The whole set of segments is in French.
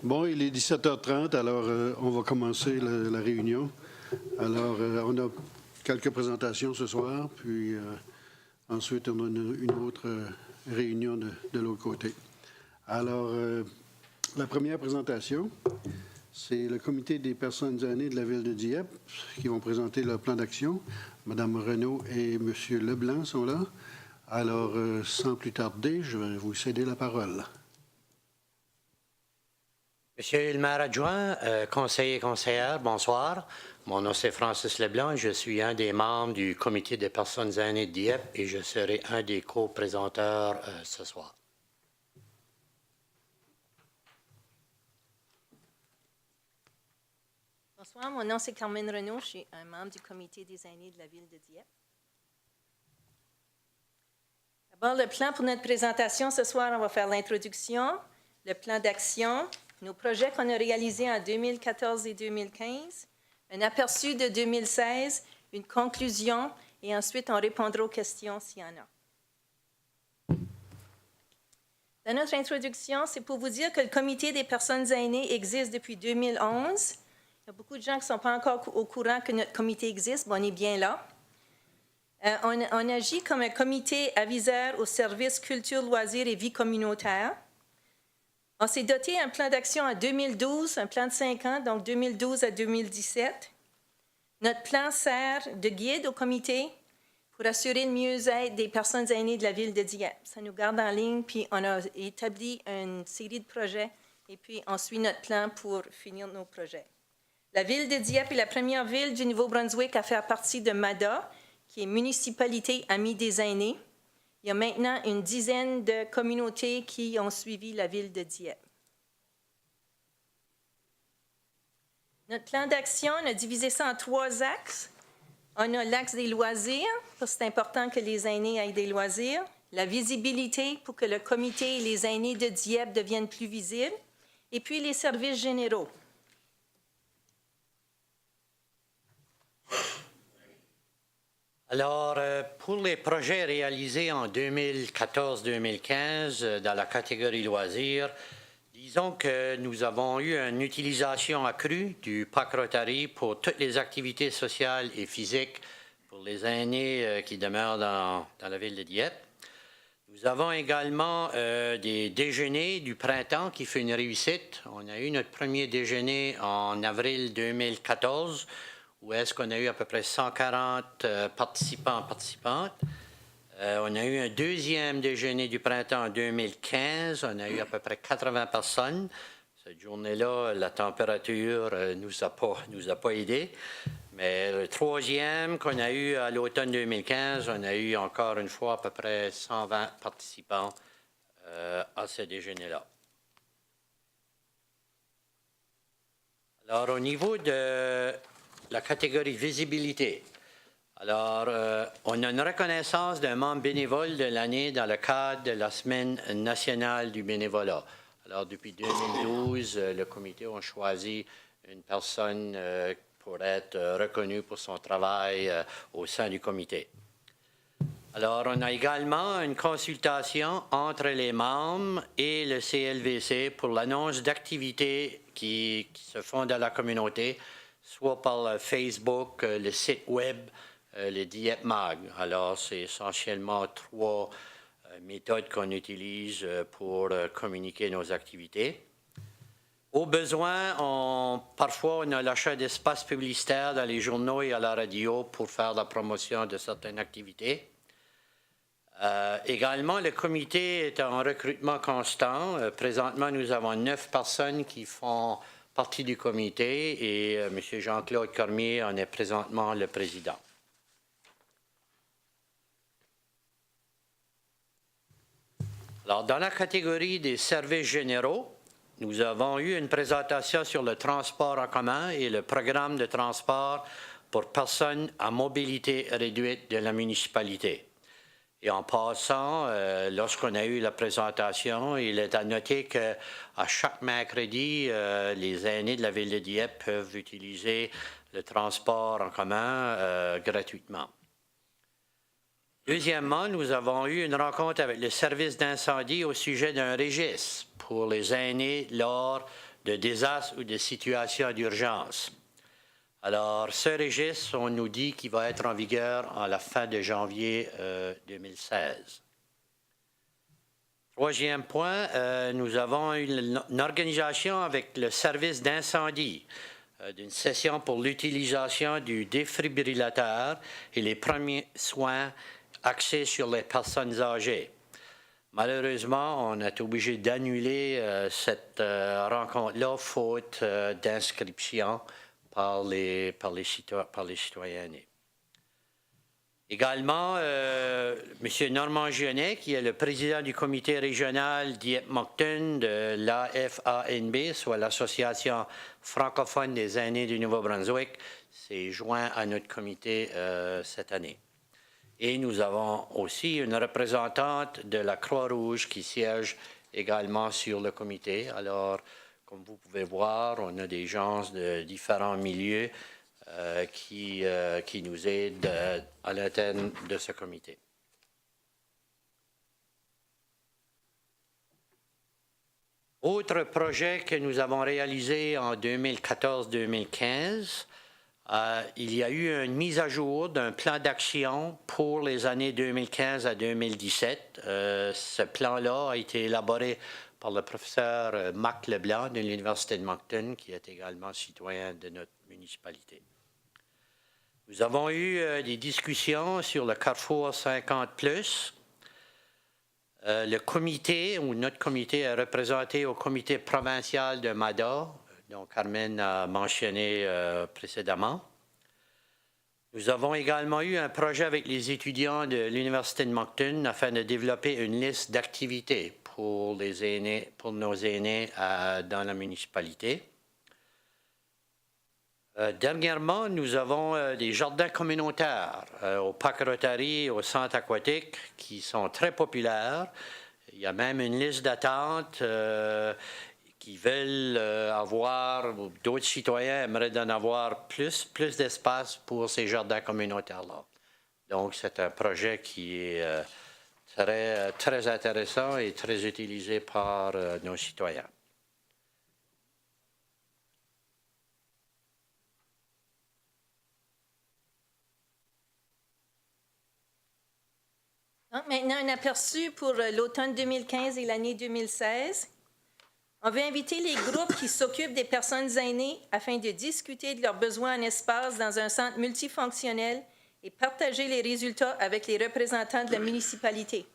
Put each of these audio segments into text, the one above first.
Bon, il est 17h30, alors on va commencer la réunion. Alors, on a quelques présentations ce soir, puis ensuite on a une autre réunion de l'autre côté. Alors, la première présentation, c'est le comité des personnes aînées de la ville de Dieppe qui vont présenter leur plan d'action. Mme Renaud et M. Leblanc sont là. Alors, sans plus tarder, je vais vous céder la parole. Monsieur le maire adjoint, conseiller et conseillère, bonsoir. Mon nom c'est Francis Leblanc. Je suis un des membres du comité des personnes aînées de Dieppe et je serai un des co-présenteurs ce soir. Bonsoir, mon nom c'est Carmen Renaud. Je suis un membre du comité des aînés de la ville de Dieppe. D'abord, le plan pour notre présentation ce soir, on va faire l'introduction, le plan d'action, nos projets qu'on a réalisés en 2014 et 2015, un aperçu de 2016, une conclusion, et ensuite on répondra aux questions s'il y en a. Dans notre introduction, c'est pour vous dire que le comité des personnes aînées existe depuis 2011. Il y a beaucoup de gens qui ne sont pas encore au courant que notre comité existe, mais on est bien là. On agit comme un comité aviseur au service culture, loisirs et vie communautaire. On s'est doté un plan d'action en 2012, un plan de 5 ans, donc 2012 à 2017. Notre plan sert de guide au comité pour assurer le mieux-être des personnes aînées de la ville de Dieppe. Ça nous garde en ligne, puis on a établi une série de projets, et puis on suit notre plan pour finir nos projets. La ville de Dieppe est la première ville du Nouveau-Brunswick à faire partie de MADA, qui est Municipalité Amie des aînés. Il y a maintenant une dizaine de communautés qui ont suivi la ville de Dieppe. Notre plan d'action, on a divisé ça en 3 axes. On a l'axe des loisirs, parce que c'est important que les aînés aient des loisirs. La visibilité, pour que le comité et les aînés de Dieppe deviennent plus visibles. Et puis les services généraux. Alors, pour les projets réalisés en 2014-2015 dans la catégorie loisirs, disons que nous avons eu une utilisation accrue du Parc Rotary pour toutes les activités sociales et physiques pour les aînés qui demeurent dans la ville de Dieppe. Nous avons également des déjeuners du printemps qui fait une réussite. On a eu notre premier déjeuner en avril 2014, où est-ce qu'on a eu à peu près 140 participantes. On a eu un deuxième déjeuner du printemps en 2015. On a eu à peu près 80 personnes. Cette journée-là, la température nous a pas aidés. Mais le troisième qu'on a eu à l'automne 2015, on a eu encore une fois à peu près 120 participants à ce déjeuner-là. Alors, au niveau de la catégorie visibilité. Alors, on a une reconnaissance d'un membre bénévole de l'année dans le cadre de la Semaine nationale du bénévolat. Alors, depuis 2012, le comité a choisi une personne pour être reconnue pour son travail au sein du comité. Alors, on a également une consultation entre les membres et le CLVC pour l'annonce d'activités qui se font dans la communauté, soit par Facebook, le site web, le Dieppe Mag. Alors, c'est essentiellement 3 méthodes qu'on utilise pour communiquer nos activités. Au besoin, parfois, on a l'achat d'espaces publicitaires dans les journaux et à la radio pour faire la promotion de certaines activités. Également, le comité est en recrutement constant. Présentement, nous avons 9 personnes qui font partie du comité et M. Jean-Claude Cormier en est présentement le président. Alors, dans la catégorie des services généraux, nous avons eu une présentation sur le transport en commun et le programme de transport pour personnes à mobilité réduite de la municipalité. Et en passant, lorsqu'on a eu la présentation, il est à noter qu'à chaque mercredi, les aînés de la ville de Dieppe peuvent utiliser le transport en commun gratuitement. Deuxièmement, nous avons eu une rencontre avec le service d'incendie au sujet d'un registre pour les aînés lors de désastre ou de situation d'urgence. Alors, ce registre, on nous dit qu'il va être en vigueur à la fin de janvier 2016. Troisième point, nous avons une organisation avec le service d'incendie d'une session pour l'utilisation du défibrillateur et les premiers soins axés sur les personnes âgées. Malheureusement, on est obligé d'annuler cette rencontre-là faute d'inscription par les citoyens. Également, M. Normand Genet, qui est le président du comité régional Dieppe-Moncton de l'AFANB, soit l'Association francophone des aînés du Nouveau-Brunswick, s'est joint à notre comité cette année. Et nous avons aussi une représentante de la Croix-Rouge qui siège également sur le comité. Alors, comme vous pouvez voir, on a des gens de différents milieux qui nous aident à l'interne de ce comité. Autre projet que nous avons réalisé en 2014-2015, il y a eu une mise à jour d'un plan d'action pour les années 2015 à 2017. Ce plan-là a été élaboré par le professeur Marc Leblanc de l'Université de Moncton, qui est également citoyen de notre municipalité. Nous avons eu des discussions sur le Carrefour 50+. Le comité, ou notre comité, est représenté au comité provincial de MADA, dont Carmen a mentionné précédemment. Nous avons également eu un projet avec les étudiants de l'Université de Moncton afin de développer une liste d'activités pour nos aînés dans la municipalité. Dernièrement, nous avons des jardins communautaires au Parc Rotary et au centre aquatique qui sont très populaires. Il y a même une liste d'attente qui veulent avoir, d'autres citoyens aimeraient en avoir plus d'espace pour ces jardins communautaires-là. Donc, c'est un projet qui est très intéressant et très utilisé par nos citoyens. Donc, maintenant, un aperçu pour l'automne 2015 et l'année 2016. On veut inviter les groupes qui s'occupent des personnes aînées afin de discuter de leurs besoins en espace dans un centre multifonctionnel et partager les résultats avec les représentants de la municipalité.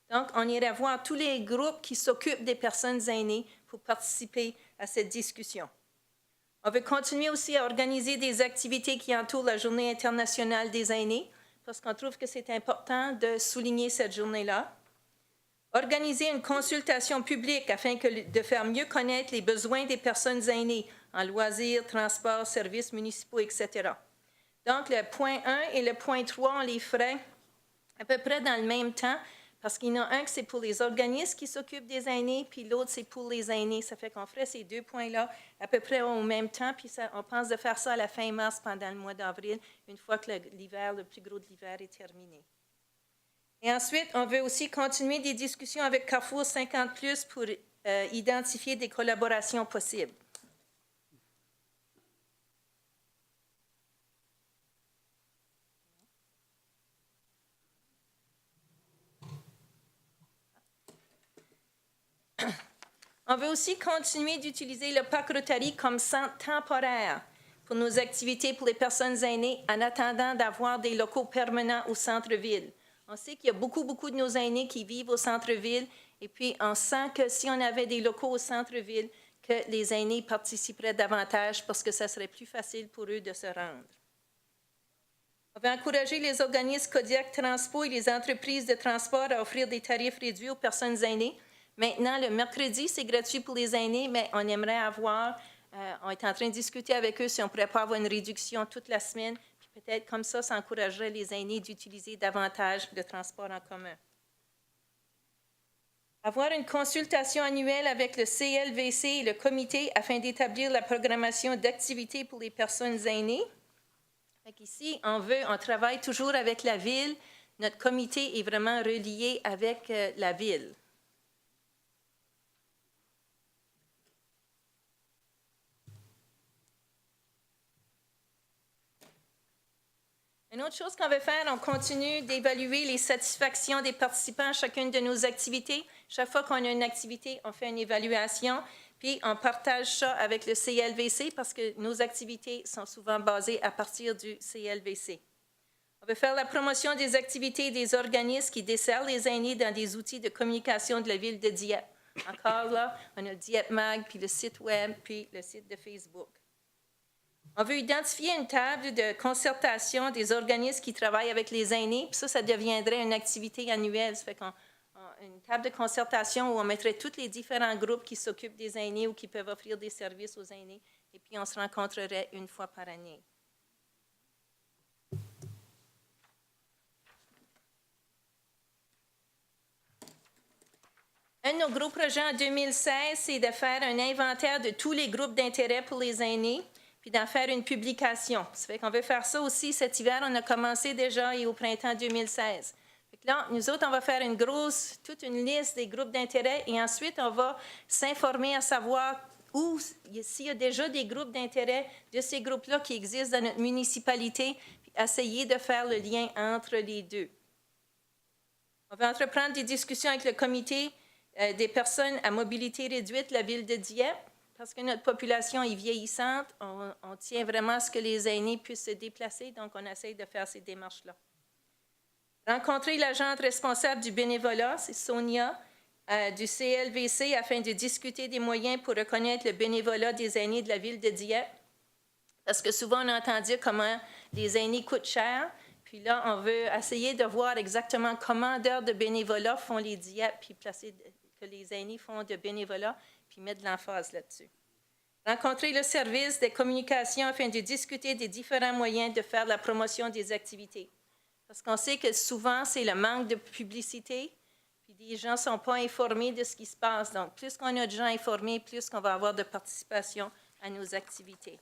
Donc, on irait voir tous les groupes qui s'occupent des personnes aînées pour participer à cette discussion. On veut continuer aussi à organiser des activités qui entourent la Journée internationale des aînés, parce qu'on trouve que c'est important de souligner cette journée-là. Organiser une consultation publique afin de faire mieux connaître les besoins des personnes aînées en loisirs, transports, services municipaux, etc. Donc, le point 1 et le point 3, on les ferait à peu près dans le même temps, parce qu'il y en a un que c'est pour les organismes qui s'occupent des aînés, puis l'autre, c'est pour les aînés. Ça fait qu'on ferait ces deux points-là à peu près au même temps, puis on pense de faire ça à la fin mars pendant le mois d'avril, une fois que l'hiver, le plus gros de l'hiver est terminé. Et ensuite, on veut aussi continuer des discussions avec Carrefour 50+ pour identifier des collaborations possibles. On veut aussi continuer d'utiliser le Parc Rotary comme centre temporaire pour nos activités pour les personnes aînées en attendant d'avoir des locaux permanents au centre-ville. On sait qu'il y a beaucoup de nos aînés qui vivent au centre-ville et puis on sent que si on avait des locaux au centre-ville, que les aînés participeraient davantage parce que ça serait plus facile pour eux de se rendre. On veut encourager les organismes Kodiak Transpo et les entreprises de transport à offrir des tarifs réduits aux personnes aînées. Maintenant, le mercredi, c'est gratuit pour les aînés, mais on aimerait avoir, on est en train de discuter avec eux si on ne pourrait pas avoir une réduction toute la semaine, puis peut-être comme ça encouragerait les aînés d'utiliser davantage le transport en commun. Avoir une consultation annuelle avec le CLVC et le comité afin d'établir la programmation d'activités pour les personnes aînées. Ici, on travaille toujours avec la ville. Notre comité est vraiment relié avec la ville. Une autre chose qu'on va faire, on continue d'évaluer les satisfactions des participants à chacune de nos activités. Chaque fois qu'on a une activité, on fait une évaluation, puis on partage ça avec le CLVC parce que nos activités sont souvent basées à partir du CLVC. On va faire la promotion des activités des organismes qui desservent les aînés dans des outils de communication de la ville de Dieppe. Encore là, on a le Dieppe Mag, puis le site web, puis le site de Facebook. On veut identifier une table de concertation des organismes qui travaillent avec les aînés, puis ça deviendrait une activité annuelle. Ça fait une table de concertation où on mettrait tous les différents groupes qui s'occupent des aînés ou qui peuvent offrir des services aux aînés, et puis on se rencontrerait une fois par année. Un de nos gros projets en 2016, c'est de faire un inventaire de tous les groupes d'intérêt pour les aînés, puis d'en faire une publication. Ça fait qu'on veut faire ça aussi cet hiver. On a commencé déjà et au printemps 2016. Fait que là, nous autres, on va faire toute une liste des groupes d'intérêt et ensuite, on va s'informer à savoir s'il y a déjà des groupes d'intérêt de ces groupes-là qui existent dans notre municipalité, puis essayer de faire le lien entre les deux. On va entreprendre des discussions avec le comité des personnes à mobilité réduite de la ville de Dieppe. Parce que notre population est vieillissante, on tient vraiment à ce que les aînés puissent se déplacer, donc on essaie de faire ces démarches-là. Rencontrer l'agente responsable du bénévolat, c'est Sonia, du CLVC, afin de discuter des moyens pour reconnaître le bénévolat des aînés de la ville de Dieppe. Parce que souvent, on entend dire comment les aînés coûtent cher, puis là, on veut essayer de voir exactement comment d'heures de bénévolat font les Dieppe, puis que les aînés font de bénévolat, puis mettre de l'emphase là-dessus. Rencontrer le service des communications afin de discuter des différents moyens de faire la promotion des activités. Parce qu'on sait que souvent, c'est le manque de publicité, puis les gens ne sont pas informés de ce qui se passe. Donc, plus qu'on a de gens informés, plus qu'on va avoir de participation à nos activités.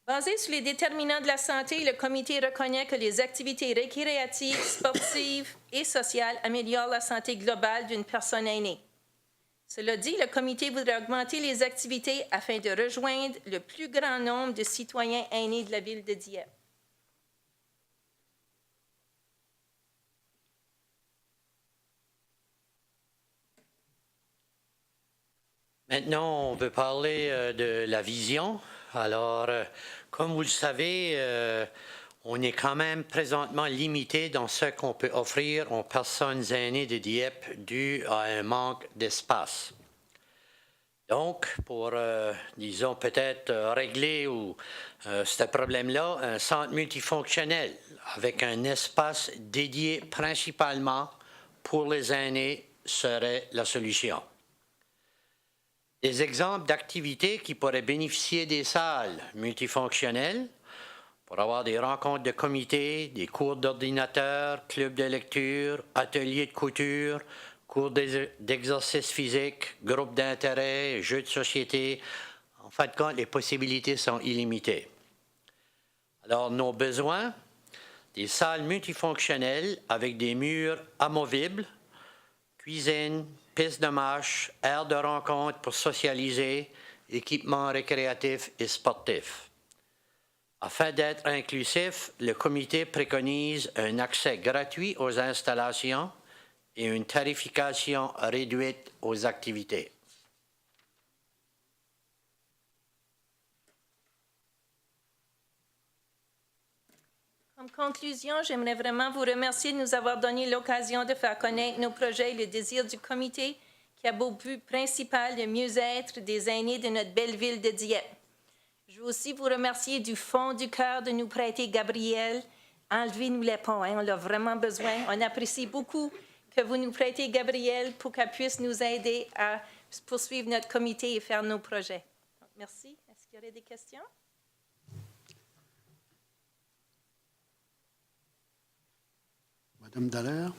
Basé sur les déterminants de la santé, le comité reconnaît que les activités récréatives, sportives et sociales améliorent la santé globale d'une personne aînée. Cela dit, le comité voudrait augmenter les activités afin de rejoindre le plus grand nombre de citoyens aînés de la ville de Dieppe. Maintenant, on veut parler de la vision. Alors, comme vous le savez, on est quand même présentement limité dans ce qu'on peut offrir aux personnes aînées de Dieppe dû à un manque d'espace. Donc, pour, disons, peut-être régler ce problème-là, un centre multifonctionnel avec un espace dédié principalement pour les aînés serait la solution. Des exemples d'activités qui pourraient bénéficier des salles multifonctionnelles pour avoir des rencontres de comité, des cours d'ordinateur, clubs de lecture, ateliers de couture, cours d'exercice physique, groupes d'intérêt, jeux de société. En fin de compte, les possibilités sont illimitées. Alors, nos besoins, des salles multifonctionnelles avec des murs amovibles, cuisine, piste de marche, aires de rencontre pour socialiser, équipements récréatifs et sportifs. Afin d'être inclusif, le comité préconise un accès gratuit aux installations et une tarification réduite aux activités. Comme conclusion, j'aimerais vraiment vous remercier de nous avoir donné l'occasion de faire connaître nos projets et le désir du comité qui a pour but principal le mieux-être des aînés de notre belle ville de Dieppe. Je veux aussi vous remercier du fond du cœur de nous prêter Gabrielle. Enlevez-nous les ponts, on l'a vraiment besoin. On apprécie beaucoup que vous nous prêtez Gabrielle pour qu'elle puisse nous aider à poursuivre notre comité et faire nos projets. Donc, merci. Est-ce qu'il y aurait des questions? Madame Dallaire.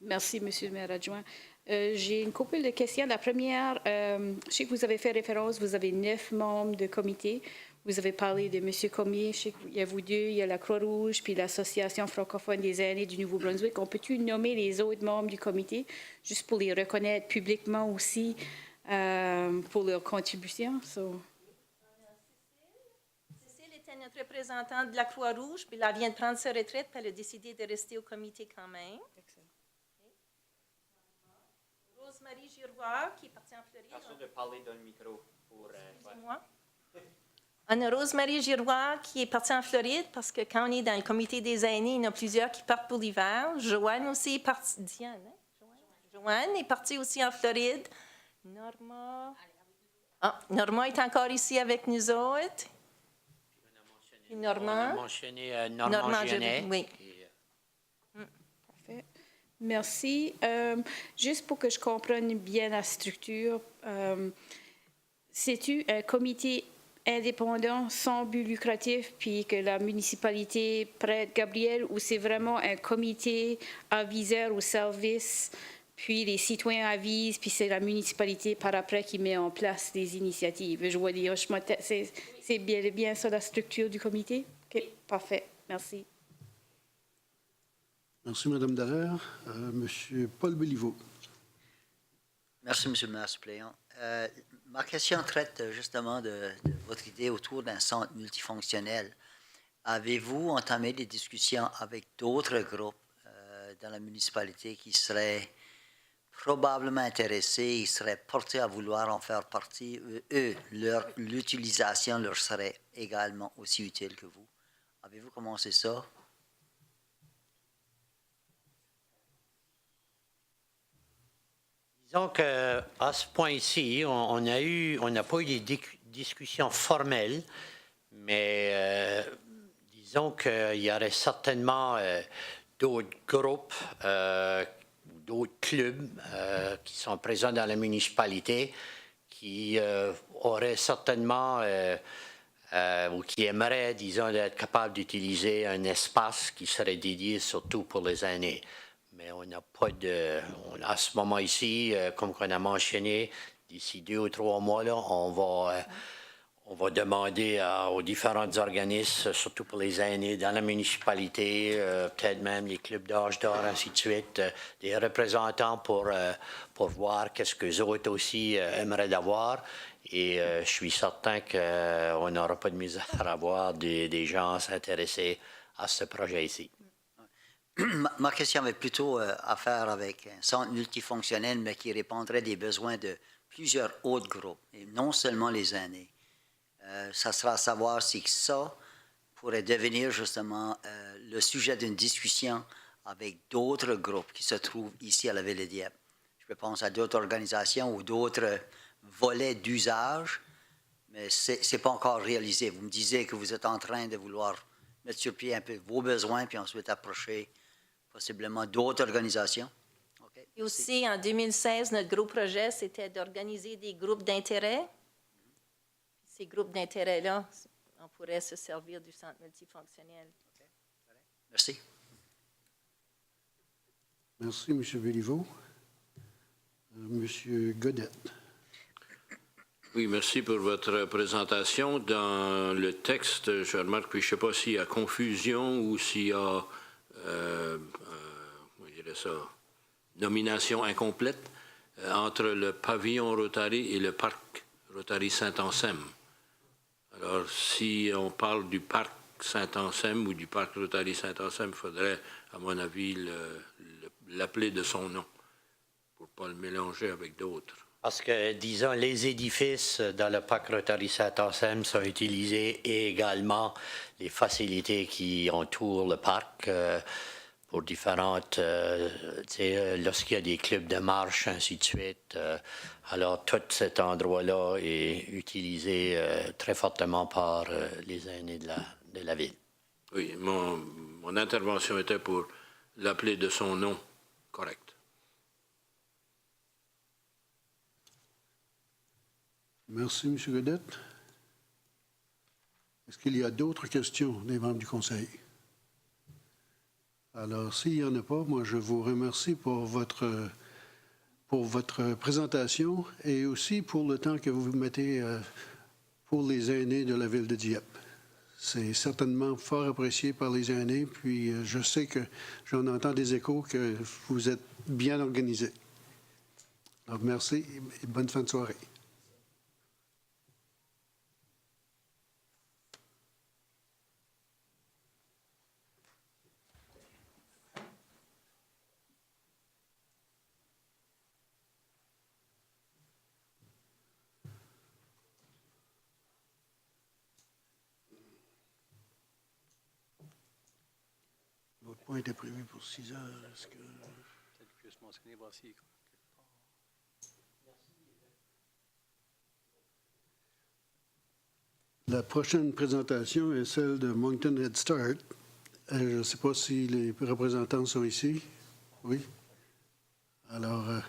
Merci, Monsieur le maire adjoint. J'ai une couple de questions. La première, je sais que vous avez fait référence, vous avez 9 membres de comité. Vous avez parlé de M. Commier, je sais qu'il y a vous deux, il y a la Croix-Rouge, puis l'Association francophone des aînés du Nouveau-Brunswick. On peut-tu nommer les autres membres du comité, juste pour les reconnaître publiquement aussi? pour leur contribution. So, Cécile était notre représentante de la Croix-Rouge, puis elle vient de prendre sa retraite, puis elle a décidé de rester au comité quand même. Rose-Marie Giroir, qui est partie en Floride. de parler dans le micro pour... Excusez-moi. On a Rose-Marie Giroir qui est partie en Floride parce que quand on est dans le comité des aînés, il y en a plusieurs qui partent pour l'hiver. Joanne aussi est partie. Diane, hein? Joanne est partie aussi en Floride. Norma est encore ici avec nous autres. Puis On a Normand. mentionné Normand Genet. Oui. parfait. Merci. Juste pour que je comprenne bien la structure, c'est-tu un comité indépendant sans but lucratif puis que la municipalité prête Gabriel ou c'est vraiment un comité aviseur au service puis les citoyens avisent puis c'est la municipalité par après qui met en place des initiatives? Je vois des hochements de tête. C'est bien ça la structure du comité? OK, parfait. Merci. Merci, Mme Dallaire. Monsieur Paul Béliveau. Merci, M. le maire suppléant. Ma question traite justement de votre idée autour d'un centre multifonctionnel. Avez-vous entamé des discussions avec d'autres groupes dans la municipalité qui seraient probablement intéressés, ils seraient portés à vouloir en faire partie? Eux, l'utilisation leur serait également aussi utile que vous. Avez-vous commencé ça? Disons qu'à ce point-ci, on n'a pas eu des discussions formelles, mais disons qu'il y aurait certainement d'autres groupes, d'autres clubs qui sont présents dans la municipalité qui auraient certainement ou qui aimeraient, disons, être capables d'utiliser un espace qui serait dédié surtout pour les aînés. Mais on n'a pas de... à ce moment ici, comme on a mentionné, d'ici 2 ou 3 mois, là, on va demander aux différents organismes, surtout pour les aînés dans la municipalité, peut-être même les clubs d'âge d'or, ainsi de suite, des représentants pour voir qu'est-ce qu'eux autres aussi aimeraient avoir. Et je suis certain qu'on n'aura pas de misère à avoir des gens s'intéresser à ce projet ici. Ma question avait plutôt à faire avec un centre multifonctionnel, mais qui répondrait des besoins de plusieurs autres groupes, et non seulement les aînés. Ça sera à savoir si ça pourrait devenir justement le sujet d'une discussion avec d'autres groupes qui se trouvent ici à la Ville de Dieppe. Je pense à d'autres organisations ou d'autres volets d'usage, mais ce n'est pas encore réalisé. Vous me disiez que vous êtes en train de vouloir mettre sur pied un peu vos besoins, puis ensuite approcher possiblement d'autres organisations. Okay. Et aussi, en 2016, notre gros projet, c'était d'organiser des groupes d'intérêt. Ces groupes d'intérêt-là, on pourrait se servir du centre multifonctionnel. Okay. Merci. Merci, M. Béliveau. M. Godette. Oui, merci pour votre présentation. Dans le texte, je remarque, puis je ne sais pas s'il y a confusion ou s'il y a nomination incomplète entre le pavillon Rotary et le parc Rotary Saint-Anselme. Alors, si on parle du parc Saint-Anselme ou du parc Rotary Saint-Anselme, il faudrait, à mon avis, l'appeler de son nom pour ne pas le mélanger avec d'autres. Parce que, disons, les édifices dans le parc Rotary Saint-Anselme sont utilisés et également les facilités qui entourent le parc pour différentes, lorsqu'il y a des clubs de marche, ainsi de suite. Alors, tout cet endroit-là est utilisé très fortement par les aînés de la ville. Oui, mon intervention était pour l'appeler de son nom correct. Merci, M. Godette. Est-ce qu'il y a d'autres questions des membres du Conseil? Alors, s'il n'y en a pas, moi, je vous remercie pour votre présentation et aussi pour le temps que vous mettez pour les aînés de la Ville de Dieppe. C'est certainement fort apprécié par les aînés, puis je sais que j'en entends des échos que vous êtes bien organisés. Alors, merci et bonne fin de soirée. L'autre point était prévu pour 6 heures. Est-ce que... La prochaine présentation est celle de Moncton Head Start. Je ne sais pas si les représentants sont ici. Oui. Alors,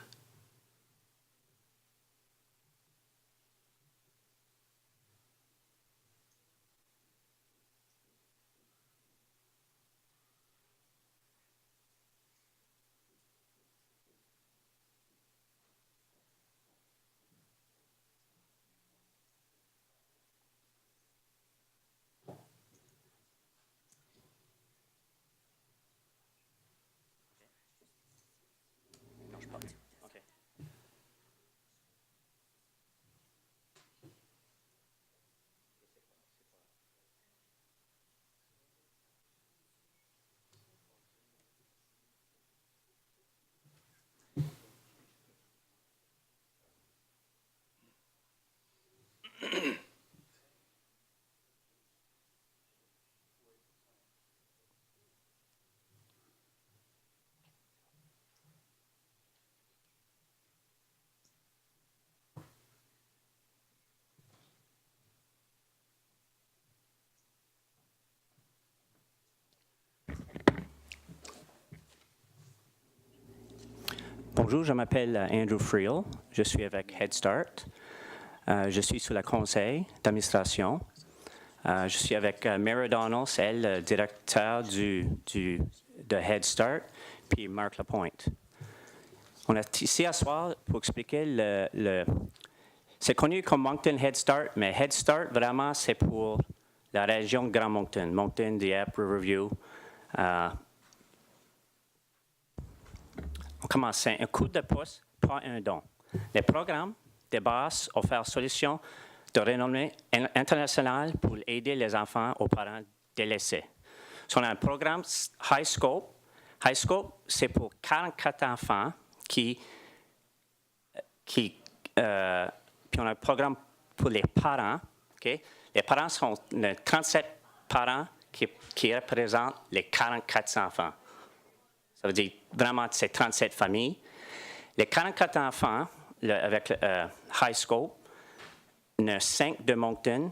Bonjour, je m'appelle Andrew Friel. Je suis avec Head Start. Je suis sous le conseil d'administration. Je suis avec Mary Donald, c'est elle, le directeur de Head Start, puis Marc Lapointe. On est ici à soir pour expliquer c'est connu comme Moncton Head Start, mais Head Start, vraiment, c'est pour la région Grand Moncton, Moncton, Dieppe, Riverview. On commence un coup de pouce, pas un don. Les programmes de base offrent solutions de renommée internationale pour aider les enfants aux parents délaissés. On a un programme High Scope. High Scope, c'est pour 44 enfants puis on a un programme pour les parents. Okay? Les parents sont 37 parents qui représentent les 44 enfants. Ça veut dire vraiment c'est 37 familles. Les 44 enfants avec High Scope, il y en a 5 de Moncton,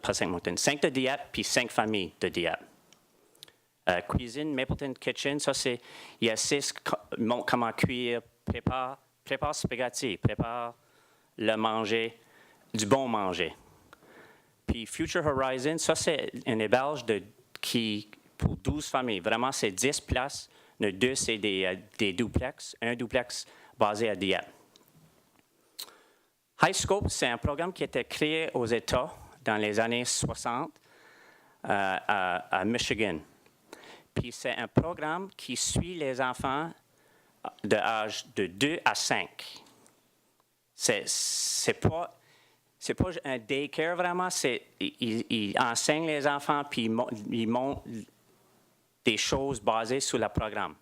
pas 5 Moncton, 5 de Dieppe, puis 5 familles de Dieppe. Cuisine, Mapleton Kitchen, ça c'est, il y a 6 comment cuire, prépare spaghetti, prépare le manger, du bon manger. Puis Future Horizon, ça c'est un héberge pour 12 familles. Vraiment, c'est 10 places. Le 2, c'est des duplex, un duplex basé à Dieppe. High Scope, c'est un programme qui a été créé aux États dans les années 60 à Michigan. Puis c'est un programme qui suit les enfants de âge de 2 à 5. C'est pas un daycare vraiment, il enseigne les enfants puis il montre des choses basées sur le programme.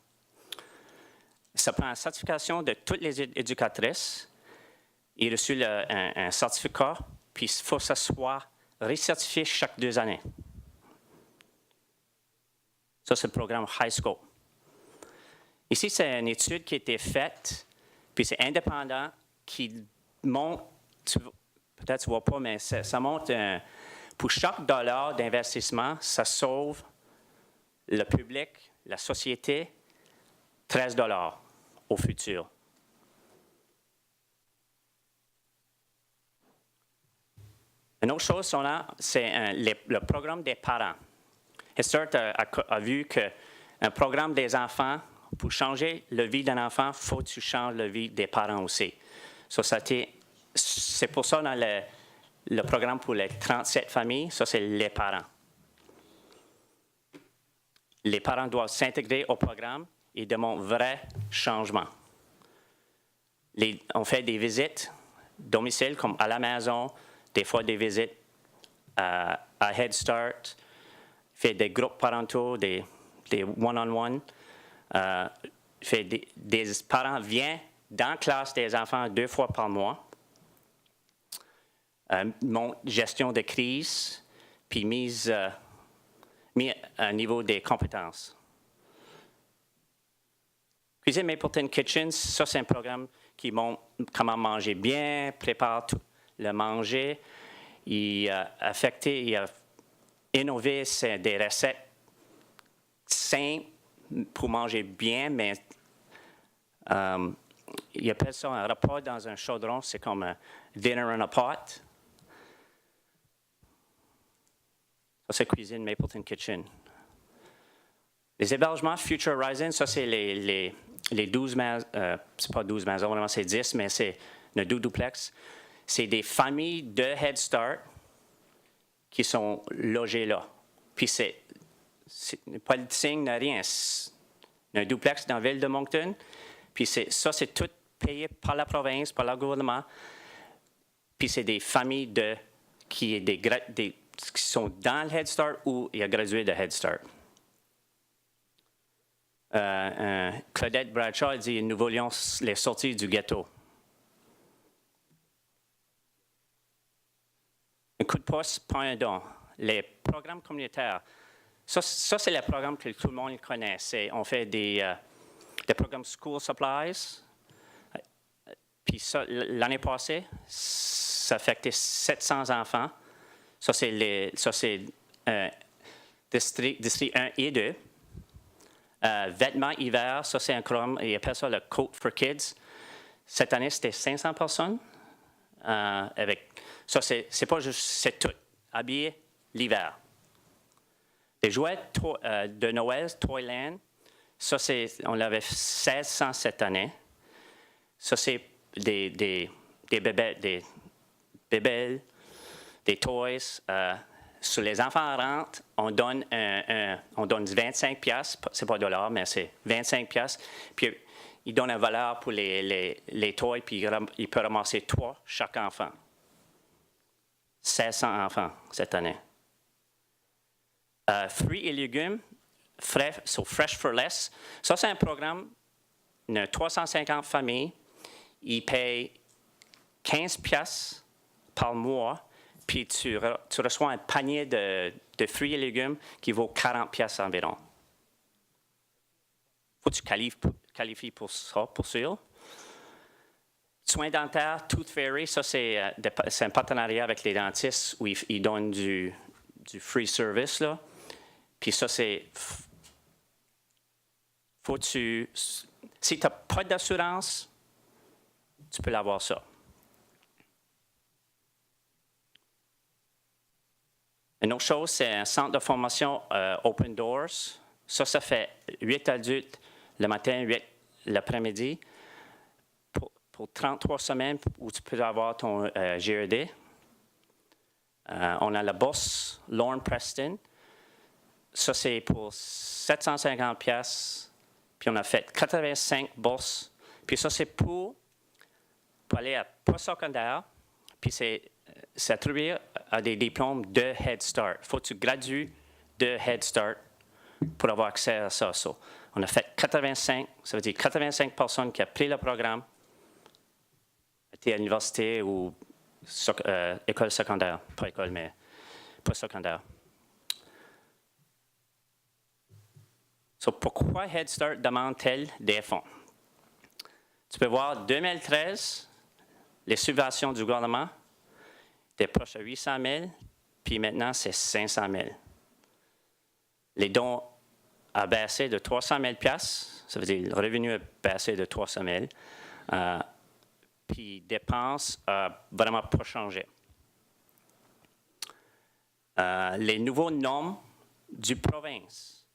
Ça prend une certification de toutes les éducatrices. Il a reçu un certificat, puis il faut que ça soit recertifié chaque 2 années. Ça, c'est le programme High Scope. Ici, c'est une étude qui a été faite, puis c'est indépendant, qui montre, peut-être tu ne vois pas, mais ça montre, pour chaque $, d'investissement, ça sauve le public, la société, 13 $ au futur. Une autre chose, c'est le programme des parents. Head Start a vu qu'un programme des enfants, pour changer la vie d'un enfant, il faut que tu changes la vie des parents aussi. C'est pour ça dans le programme pour les 37 familles, ça c'est les parents. Les parents doivent s'intégrer au programme et démontrent vrai changement. On fait des visites domicile comme à la maison, des fois des visites à Head Start, fait des groupes parentaux, des one-on-one. Fait des parents viennent dans la classe des enfants 2 fois par mois. Gestion de crise, puis mis à niveau des compétences. Cuisine Mapleton Kitchen, ça c'est un programme qui montre comment manger bien, prépare tout le manger. Il a innové des recettes simples pour manger bien, mais il appelle ça un repas dans un chaudron, c'est comme un dinner in a pot. Ça, c'est Cuisine Mapleton Kitchen. Les hébergements Future Horizon, ça, c'est les 12 maisons, c'est pas 12 maisons, vraiment, c'est 10, mais c'est le duplex. C'est des familles de Head Start qui sont logées là. Puis c'est pas le signe de rien. C'est un duplex dans la ville de Moncton. Puis ça, c'est tout payé par la province, par le gouvernement. Puis c'est des familles qui sont dans le Head Start ou ils ont gradué de Head Start. Claudette Bradshaw a dit « Nous voulions les sortir du ghetto ». Un coup de pouce, pas un don. Les programmes communautaires, ça c'est les programmes que tout le monde connaît. On fait des programmes School Supplies. Puis ça, l'année passée, ça affectait 700 enfants. Ça, c'est district 1 et 2. Vêtements hiver, ça, c'est un programme, ils appellent ça le Coat for Kids. Cette année, c'était 500 personnes. Ça, c'est pas juste, c'est tout. Habillé l'hiver. Des jouets de Noël, Toyland. Ça, on avait 1600 cette année. Ça, c'est des bébés, des toys. Sur les enfants rentrent, on donne 25 piastres. C'est pas dollars, mais c'est 25 piastres. Puis, ils donnent une valeur pour les toys, puis ils peuvent ramasser 3 chaque enfant. 1600 enfants cette année. Fruits et légumes, Fresh for Less. Ça, c'est un programme de 350 familles. Ils payent 15 piastres par mois, puis tu reçois un panier de fruits et légumes qui vaut 40 piastres environ. Faut que tu qualifies pour ça, pour sûr. Soins dentaires, Tooth Fairy, ça c'est un partenariat avec les dentistes où ils donnent du free service, là. Puis ça, c'est... Si tu n'as pas d'assurance, tu peux l'avoir ça. Une autre chose, c'est un centre de formation Open Doors. Ça fait 8 adultes le matin, 8 l'après-midi. Pour 33 semaines où tu peux avoir ton GED. On a la bourse Lorne Preston. Ça, c'est pour 750 piastres. Puis on a fait 85 bourses. Puis ça, c'est pour aller à post-secondaire. Puis c'est attribué à des diplômes de Head Start. Il faut que tu gradues de Head Start pour avoir accès à ça. So, on a fait 85, ça veut dire 85 personnes qui ont pris le programme, étaient à l'université ou école secondaire. Pas école, mais post-secondaire. So, pourquoi Head Start demande-t-elle des fonds? Tu peux voir 2013, les subventions du gouvernement étaient proches de 800 000, puis maintenant, c'est 500 000. Les dons ont baissé de 300 000 $, ça veut dire le revenu a baissé de 300 000 puis dépenses n'ont vraiment pas changé. Les nouveaux noms du province,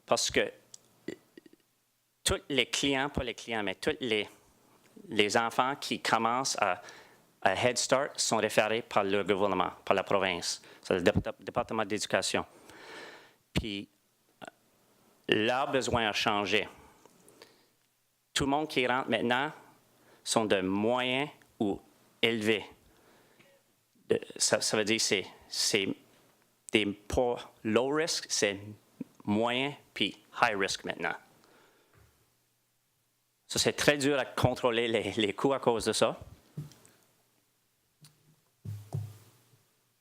parce que tous les clients, pas les clients, mais tous les enfants qui commencent à Head Start sont référés par le gouvernement, par la province, c'est le département d'éducation. Puis, leurs besoins ont changé. Tout le monde qui rentre maintenant sont de moyens ou élevés. Ça veut dire que c'est des pas low risk, c'est moyen, puis high risk maintenant. Ça, c'est très dur à contrôler les coûts à cause de ça.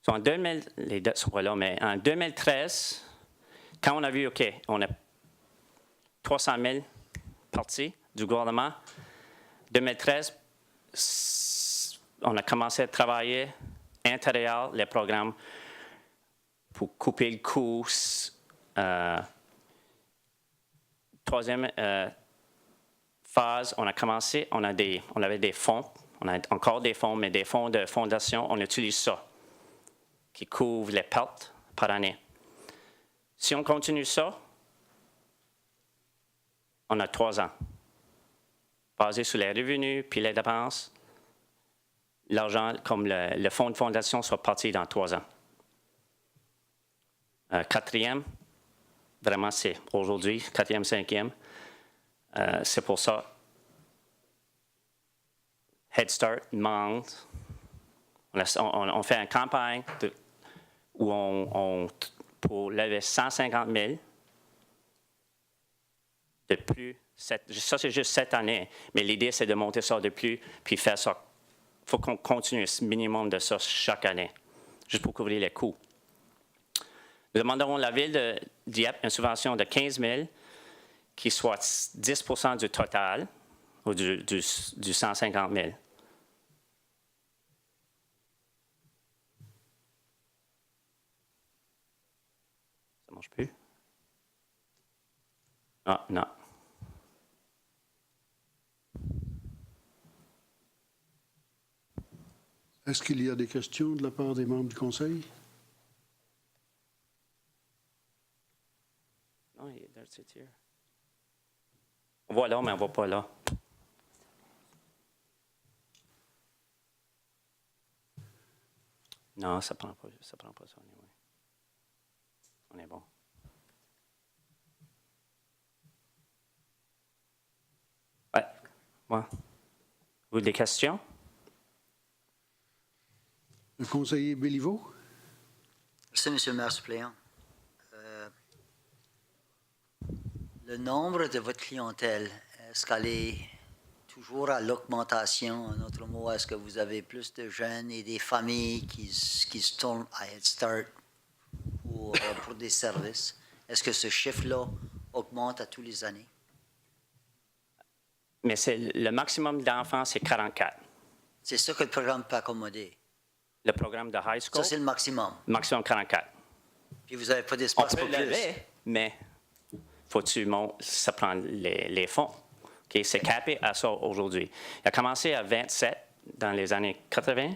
En 2000, les dettes sont pas là, mais en 2013, quand on a vu, OK, on a 300 000 partis du gouvernement, 2013, on a commencé à travailler intérieur les programmes pour couper le coût. Troisième phase, on a commencé, on avait des fonds, on a encore des fonds, mais des fonds de fondation, on utilise ça, qui couvrent les pertes par année. Si on continue ça, on a 3 ans. Basé sur les revenus puis les dépenses, l'argent, comme le fonds de fondation, soit parti dans 3 ans. Quatrième, vraiment c'est aujourd'hui, quatrième, cinquième, c'est pour ça, Head Start demande, on fait une campagne où pour lever 150 000 de plus. Ça, c'est juste cette année, mais l'idée, c'est de monter ça de plus, puis faire ça. Il faut qu'on continue ce minimum de ça chaque année, juste pour couvrir les coûts. Nous demanderons à la Ville de Dieppe une subvention de 15 000, qui soit 10 % du total, ou du 150 000. Ça ne marche plus? Ah, non. Est-ce qu'il y a des questions de la part des membres du Conseil? Non, c'est here. On voit là, mais on ne voit pas là. Non, ça ne prend pas ça. Anyway. On est bon. Ouais, moi. Vous avez des questions? Le conseiller Béliveau? Merci, M. le maire suppléant. Le nombre de votre clientèle, est-ce qu'elle est toujours à l'augmentation? En autre mot, est-ce que vous avez plus de jeunes et des familles qui se tournent à Head Start pour des services? Est-ce que ce chiffre-là augmente à tous les années? Mais le maximum d'enfants, c'est 44. C'est ça que le programme peut accommoder. Le programme de high school, Ça, c'est le maximum. maximum 44. Puis vous n'avez pas On d'espace peut pour le plus. lever, mais ça prend les fonds. Okay? C'est capé à ça aujourd'hui. Il a commencé à 27 dans les années 80,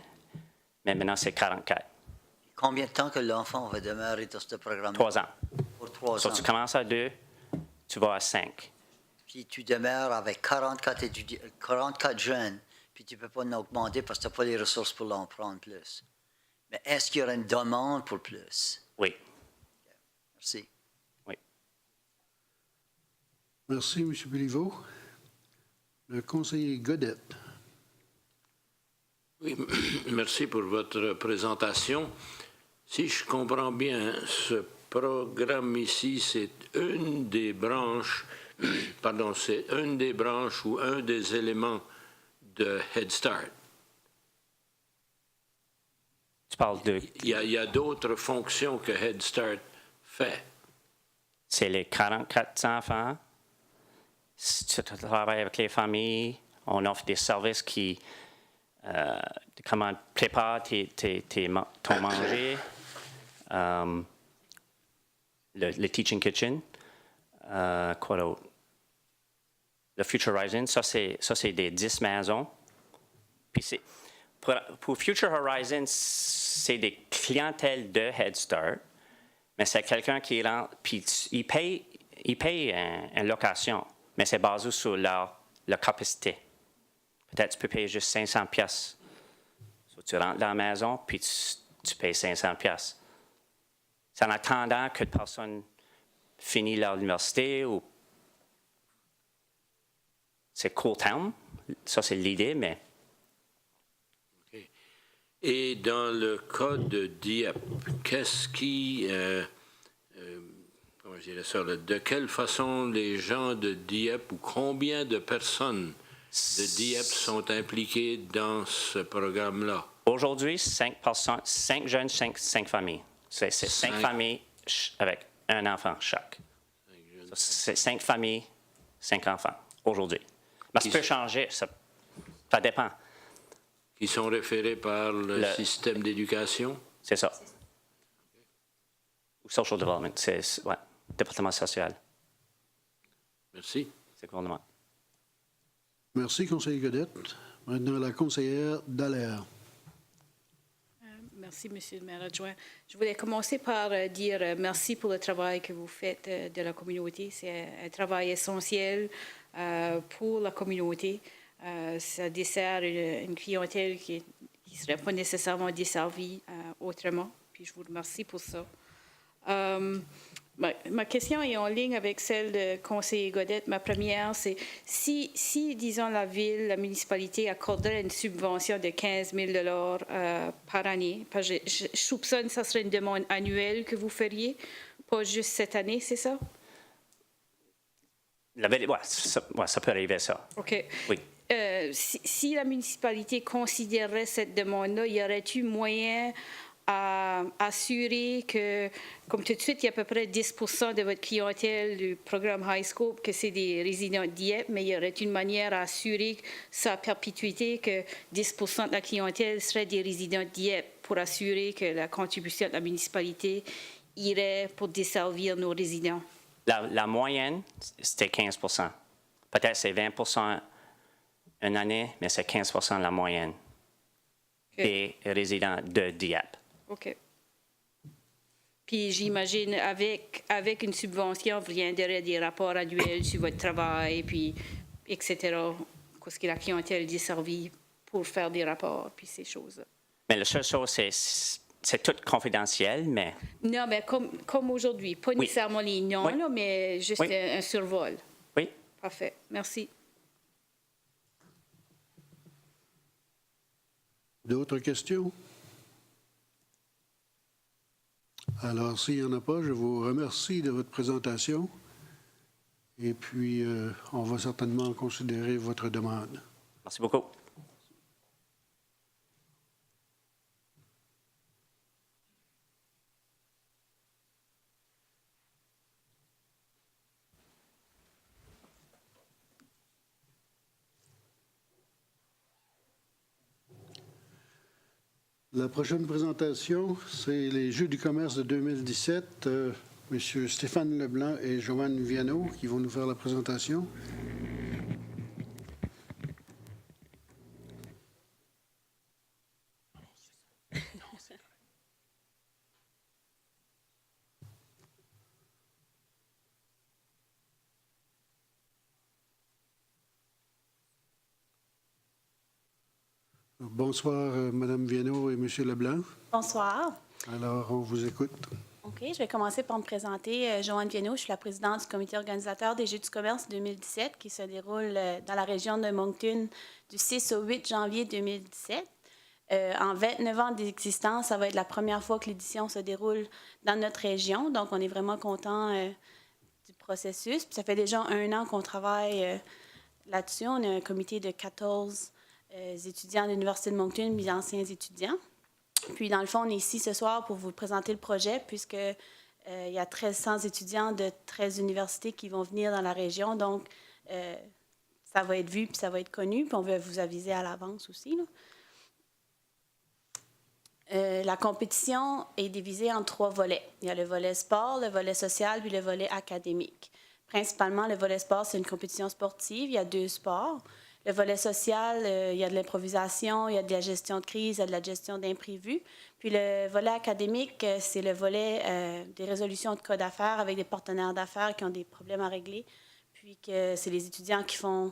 mais maintenant c'est 44. Combien de temps que l'enfant va demeurer dans ce programme? 3 ans. Pour 3 So, ans. tu commences à 2, tu vas à 5. Puis tu demeures avec 44 jeunes, puis tu ne peux pas en augmenter parce que tu n'as pas les ressources pour en prendre plus. Mais est-ce qu'il y aura une demande pour plus? Oui. Merci. Oui. Merci, M. Béliveau. Le conseiller Godette. Oui, merci pour votre présentation. Si je comprends bien, ce programme ici, c'est une des branches, c'est une des branches ou un des éléments de Head Start. Tu parles de... Il y a d'autres fonctions que Head Start fait. C'est les 44 enfants. Si tu travailles avec les familles, on offre des services qui... comment prépare ton manger, le Teaching Kitchen, quoi d'autre? Le Future Horizon, ça c'est des 10 maisons. Puis pour Future Horizon, c'est des clientèles de Head Start, mais c'est quelqu'un qui rentre, puis il paye une location, mais c'est basé sur leur capacité. Peut-être tu peux payer juste 500 pièces. So, tu rentres dans la maison, puis tu payes 500 pièces. C'est en attendant que la personne finisse leur université ou c'est court terme, ça, c'est l'idée, mais Et dans le cas de Dieppe, qu'est-ce qui, comment je dirais ça, là, de quelle façon les gens de Dieppe ou combien de personnes de Dieppe sont impliquées dans ce programme-là? aujourd'hui, 5 jeunes, 5 familles. C'est 5 familles avec un enfant chaque. C'est 5 familles, 5 enfants aujourd'hui. Mais ça peut changer, ça dépend. Qui sont référés par le système d'éducation? C'est ça. Ou social development, ouais, département social. Merci. C'est le gouvernement. Merci, conseiller Godette. Maintenant, la conseillère Dallaire. Merci, Monsieur le maire adjoint. Je voulais commencer par dire merci pour le travail que vous faites de la communauté. C'est un travail essentiel pour la communauté. Ça dessert une clientèle qui ne serait pas nécessairement desservie autrement. Puis je vous remercie pour ça. Ma question est en ligne avec celle de conseiller Godette. Ma première, c'est si, disons, la ville, la municipalité accorderait une subvention de 15 000 par année, parce que je soupçonne que ça serait une demande annuelle que vous feriez, pas juste cette année, c'est ça? Ça peut arriver, ça. OK. Oui. Si la municipalité considérait cette demande-là, y aurait-il moyen à assurer que, comme tout de suite, il y a à peu près 10 de votre clientèle du programme High Scope, que c'est des résidents de Dieppe, mais il y aurait une manière à assurer sa perpétuité, que 10 de la clientèle serait des résidents de Dieppe, pour assurer que la contribution de la municipalité irait pour desservir nos résidents? La moyenne, c'était 15 Peut-être c'est 20 une année, mais c'est 15 la moyenne des résidents de Dieppe. OK. Puis j'imagine, avec une subvention, vous viendrez des rapports annuels sur votre travail, puis etc., qu'est-ce que la clientèle est desservie pour faire des rapports, puis ces choses-là. Mais la seule chose, c'est tout confidentiel, mais... Non, mais comme aujourd'hui, pas nécessairement les noms, Oui. là, mais juste Oui. un survol. Oui. Parfait. Merci. D'autres questions? Alors, s'il n'y en a pas, je vous remercie de votre présentation. Et puis, on va certainement considérer votre demande. Merci beaucoup. La prochaine présentation, c'est les Jeux du commerce de 2017. Monsieur Stéphane Leblanc et Joanne Viano qui vont nous faire la présentation. Bonsoir, Madame Viano et Monsieur Leblanc. Bonsoir. Alors, on vous écoute. OK, je vais commencer par me présenter. Joanne Viano, je suis la présidente du comité organisateur des Jeux du commerce 2017 qui se déroule dans la région de Moncton du 6 au 8 janvier 2017. En 29 ans d'existence, ça va être la première fois que l'édition se déroule dans notre région. Donc, on est vraiment content du processus. Puis ça fait déjà 1 an qu'on travaille là-dessus. On a un comité de 14 étudiants de l'Université de Moncton, mes anciens étudiants. Puis, dans le fond, on est ici ce soir pour vous présenter le projet, puisque il y a 1300 étudiants de 13 universités qui vont venir dans la région. Donc, ça va être vu, puis ça va être connu, puis on va vous aviser à l'avance aussi, là. La compétition est divisée en 3 volets. Il y a le volet sport, le volet social, puis le volet académique. Principalement, le volet sport, c'est une compétition sportive. Il y a 2 sports. Le volet social, il y a de l'improvisation, il y a de la gestion de crise, il y a de la gestion d'imprévus. Puis le volet académique, c'est le volet des résolutions de cas d'affaires avec des partenaires d'affaires qui ont des problèmes à régler. Puis que c'est les étudiants qui font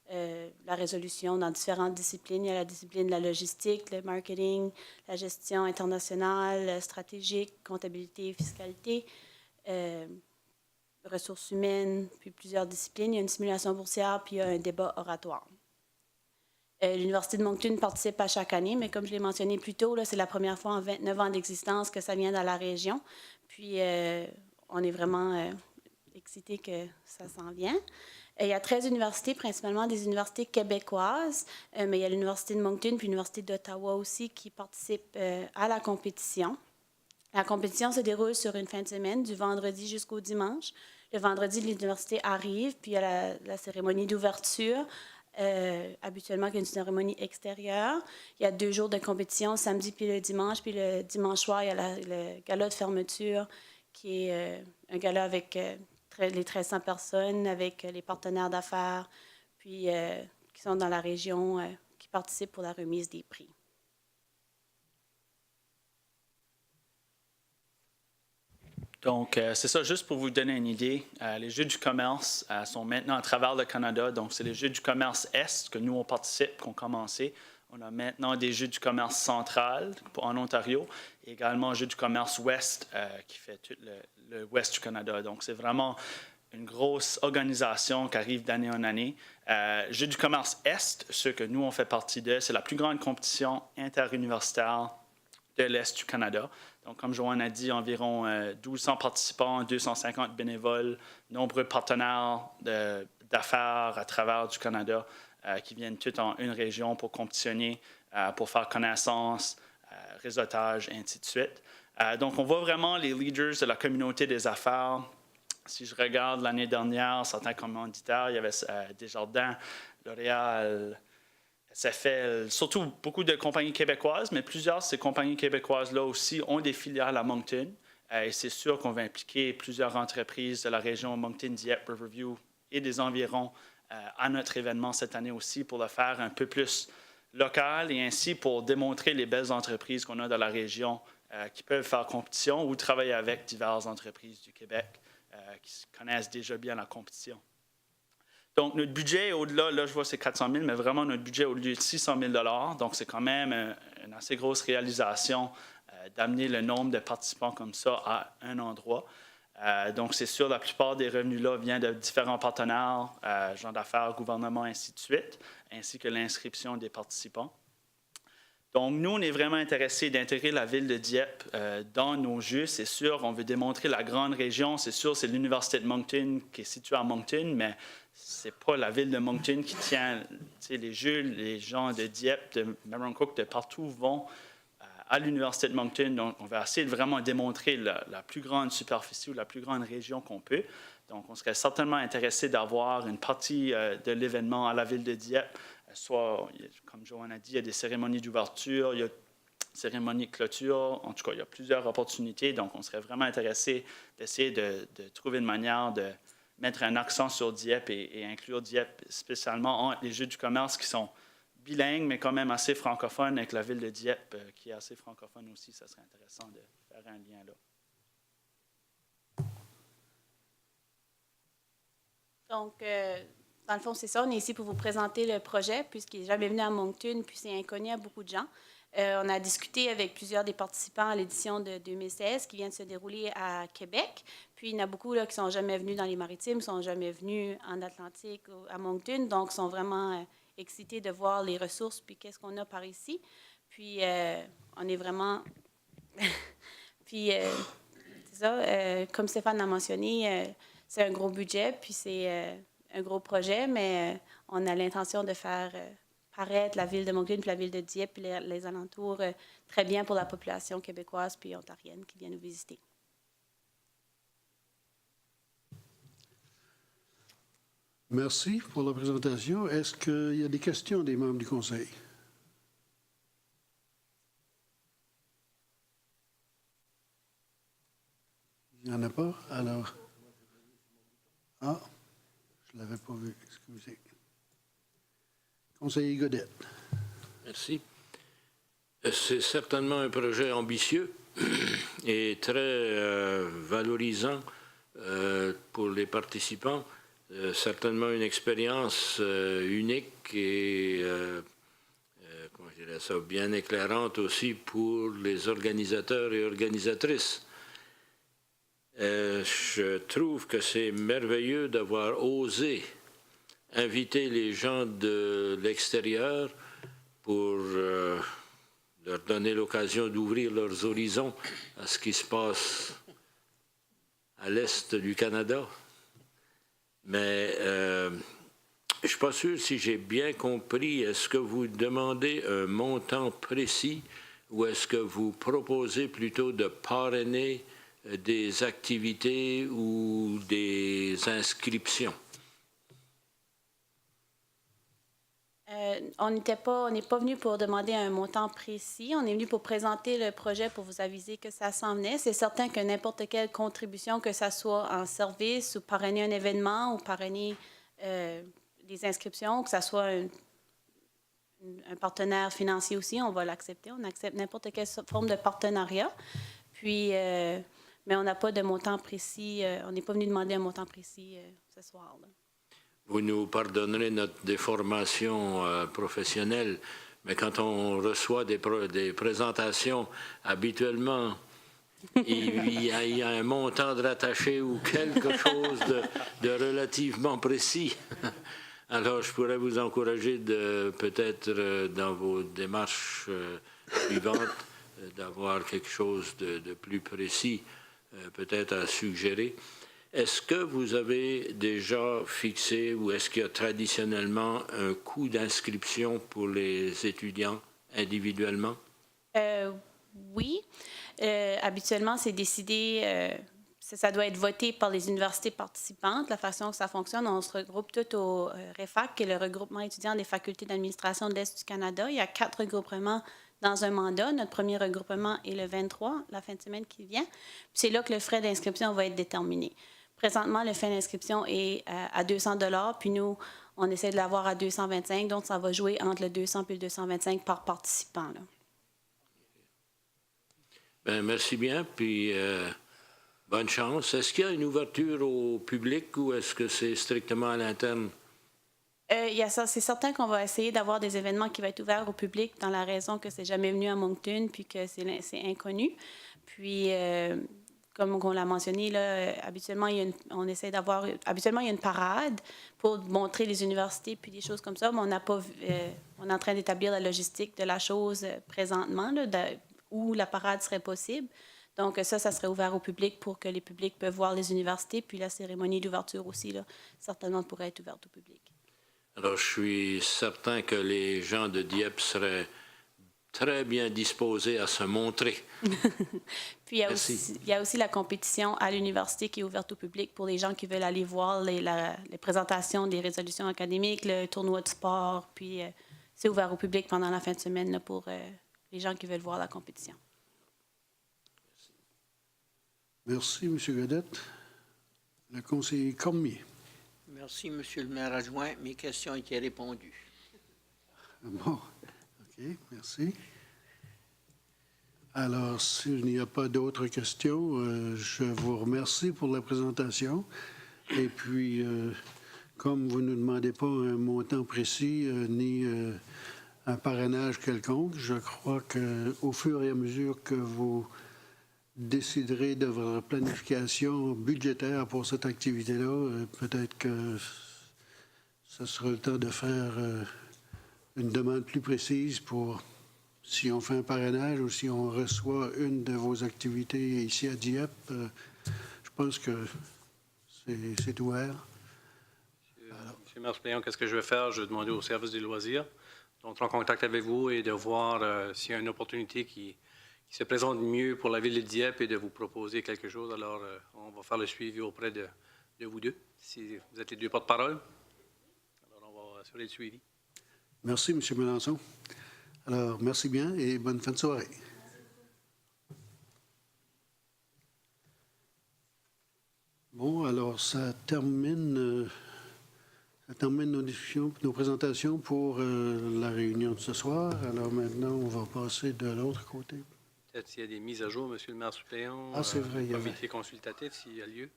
la résolution dans différentes disciplines. Il y a la discipline de la logistique, le marketing, la gestion internationale, stratégique, comptabilité, fiscalité, ressources humaines, puis plusieurs disciplines. Il y a une simulation boursière, puis il y a un débat oratoire. L'Université de Moncton participe à chaque année, mais comme je l'ai mentionné plus tôt, là, c'est la première fois en 29 ans d'existence que ça vient dans la région. Puis, on est vraiment excités que ça s'en vient. Il y a 13 universités, principalement des universités québécoises, mais il y a l'Université de Moncton puis l'Université d'Ottawa aussi qui participent à la compétition. La compétition se déroule sur une fin de semaine, du vendredi jusqu'au dimanche. Le vendredi, l'université arrive, puis il y a la cérémonie d'ouverture, habituellement qui est une cérémonie extérieure. Il y a 2 jours de compétition, samedi puis le dimanche. Puis le dimanche soir, il y a le gala de fermeture, qui est un gala avec les 1300 personnes, avec les partenaires d'affaires, puis qui sont dans la région, qui participent pour la remise des prix. Donc, c'est ça, juste pour vous donner une idée, les Jeux du commerce sont maintenant à travers le Canada. Donc, c'est les Jeux du commerce Est que nous, on participe, qu'on a commencé. On a maintenant des Jeux du commerce central en Ontario et également Jeux du commerce Ouest qui fait tout le Ouest du Canada. Donc, c'est vraiment une grosse organisation qui arrive d'année en année. Jeux du commerce Est, ceux que nous, on fait partie de, c'est la plus grande compétition interuniversitaire de l'Est du Canada. Donc, comme Joanne a dit, environ 1200 participants, 250 bénévoles, nombreux partenaires d'affaires à travers du Canada qui viennent tous en une région pour compétitionner, pour faire connaissance, réseautage, et ainsi de suite. Donc, on voit vraiment les leaders de la communauté des affaires. Si je regarde l'année dernière, certains commanditaires, il y avait Desjardins, L'Oréal, SFL, surtout beaucoup de compagnies québécoises, mais plusieurs de ces compagnies québécoises-là aussi ont des filiales à Moncton. Et c'est sûr qu'on va impliquer plusieurs entreprises de la région Moncton, Dieppe, Riverview et des environs à notre événement cette année aussi pour le faire un peu plus local et ainsi pour démontrer les belles entreprises qu'on a dans la région qui peuvent faire compétition ou travailler avec diverses entreprises du Québec qui connaissent déjà bien la compétition. Donc, notre budget, au-delà, là, je vois c'est 400 000, mais vraiment, notre budget est au-delà de 600 000 $. Donc, c'est quand même une assez grosse réalisation d'amener le nombre de participants comme ça à un endroit. Donc, c'est sûr, la plupart des revenus-là viennent de différents partenaires, gens d'affaires, gouvernement, ainsi de suite, ainsi que l'inscription des participants. Donc, nous, on est vraiment intéressés d'intégrer la ville de Dieppe dans nos jeux. C'est sûr, on veut démontrer la grande région. C'est sûr, c'est l'Université de Moncton qui est située à Moncton, mais ce n'est pas la ville de Moncton qui tient les jeux. Les gens de Dieppe, de Marooncook, de partout vont à l'Université de Moncton. Donc, on va essayer de vraiment démontrer la plus grande superficie ou la plus grande région qu'on peut. Donc, on serait certainement intéressé d'avoir une partie de l'événement à la ville de Dieppe. Soit, comme Joanne a dit, il y a des cérémonies d'ouverture, il y a des cérémonies de clôture. En tout cas, il y a plusieurs opportunités. Donc, on serait vraiment intéressé d'essayer de trouver une manière de mettre un accent sur Dieppe et inclure Dieppe spécialement entre les Jeux du commerce qui sont bilingues, mais quand même assez francophones, avec la ville de Dieppe qui est assez francophone aussi. Ça serait intéressant de faire un lien là. Donc, dans le fond, c'est ça. On est ici pour vous présenter le projet, puisqu'il n'est jamais venu à Moncton, puis c'est inconnu à beaucoup de gens. On a discuté avec plusieurs des participants à l'édition de 2016 qui vient de se dérouler à Québec. Puis, il y en a beaucoup là, qui ne sont jamais venus dans les Maritimes, qui ne sont jamais venus en Atlantique ou à Moncton, donc sont vraiment excités de voir les ressources puis qu'est-ce qu'on a par ici. Puis, on est vraiment... puis, c'est ça, comme Stéphane l'a mentionné, c'est un gros budget, puis c'est un gros projet, mais on a l'intention de faire paraître la ville de Moncton puis la ville de Dieppe puis les alentours très bien pour la population québécoise puis ontarienne qui vient nous visiter. Merci pour la présentation. Est-ce qu'il y a des questions des membres du Conseil? Il n'y en a pas? Alors... Ah, je ne l'avais pas vu, excusez. Conseiller Godette. Merci. C'est certainement un projet ambitieux et très valorisant pour les participants. Certainement une expérience unique et comment je dirais ça, bien éclairante aussi pour les organisateurs et organisatrices. Je trouve que c'est merveilleux d'avoir osé inviter les gens de l'extérieur pour leur donner l'occasion d'ouvrir leurs horizons à ce qui se passe à l'est du Canada. Mais je ne suis pas sûr si j'ai bien compris. Est-ce que vous demandez un montant précis ou est-ce que vous proposez plutôt de parrainer des activités ou des inscriptions? On n'est pas venu pour demander un montant précis. On est venu pour présenter le projet pour vous aviser que ça s'en venait. C'est certain que n'importe quelle contribution, que ça soit en service ou parrainer un événement ou parrainer des inscriptions, que ça soit un partenaire financier aussi, on va l'accepter. On accepte n'importe quelle forme de partenariat. Puis, mais on n'a pas de montant précis. On n'est pas venu demander un montant précis ce soir, là. Vous nous pardonnerez notre déformation professionnelle, mais quand on reçoit des présentations, habituellement, il y a un montant de rattaché ou quelque chose de relativement précis. Alors, je pourrais vous encourager de peut-être dans vos démarches suivantes d'avoir quelque chose de plus précis, peut-être à suggérer. Est-ce que vous avez déjà fixé ou est-ce qu'il y a traditionnellement un coût d'inscription pour les étudiants individuellement? Oui. Habituellement, c'est décidé, ça doit être voté par les universités participantes. La façon que ça fonctionne, on se regroupe tout au REFAC, qui est le regroupement étudiant des facultés d'administration de l'Est du Canada. Il y a 4 regroupements dans un mandat. Notre premier regroupement est le 23, la fin de semaine qui vient. Puis c'est là que le frais d'inscription va être déterminé. Présentement, le frais d'inscription est à 200 $, puis nous, on essaie de l'avoir à 225 $, donc ça va jouer entre le 200 et le 225 par participant, là. Bien, merci bien, puis bonne chance. Est-ce qu'il y a une ouverture au public ou est-ce que c'est strictement à l'interne? Il y a ça. C'est certain qu'on va essayer d'avoir des événements qui vont être ouverts au public dans la raison que c'est jamais venu à Moncton puis que c'est inconnu. Puis, comme on l'a mentionné, là, habituellement, on essaie d'avoir... Habituellement, il y a une parade pour montrer les universités puis des choses comme ça, mais on n'a pas... on est en train d'établir la logistique de la chose présentement, là, où la parade serait possible. Donc, ça serait ouvert au public pour que les publics peuvent voir les universités. Puis la cérémonie d'ouverture aussi, là, certainement pourrait être ouverte au public. Alors, je suis certain que les gens de Dieppe seraient très bien disposés à se montrer. Puis, il y a aussi la compétition à l'université qui est ouverte au public pour les gens qui veulent aller voir les présentations des résolutions académiques, le tournoi de sport. Puis, c'est ouvert au public pendant la fin de semaine là, pour les gens qui veulent voir la compétition. Merci, M. Godette. Le conseiller Cormier. Merci, Monsieur le maire adjoint. Mes questions ont été répondues. Bon, OK, merci. Alors, s'il n'y a pas d'autres questions, je vous remercie pour la présentation. Et puis, comme vous ne nous demandez pas un montant précis ni un parrainage quelconque, je crois qu'au fur et à mesure que vous déciderez de votre planification budgétaire pour cette activité-là, peut-être que ce sera le temps de faire une demande plus précise pour si on fait un parrainage ou si on reçoit une de vos activités ici à Dieppe. Je pense que c'est ouvert. Monsieur le maire suppléant, qu'est-ce que je vais faire? Je vais demander au service des loisirs d'entrer en contact avec vous et de voir s'il y a une opportunité qui se présente mieux pour la ville de Dieppe et de vous proposer quelque chose. Alors, on va faire le suivi auprès de vous deux, si vous êtes les deux porte-parole. Alors, on va assurer le suivi. Merci, M. Melançon. Alors, merci bien et bonne fin de soirée. Bon, alors, ça termine nos discussions, nos présentations pour la réunion de ce soir. Alors maintenant, on va passer de l'autre côté. Peut-être s'il y a des mises à jour, Monsieur le maire suppléant. Ah, c'est vrai, il y avait. Comité consultatif, s'il y a lieu.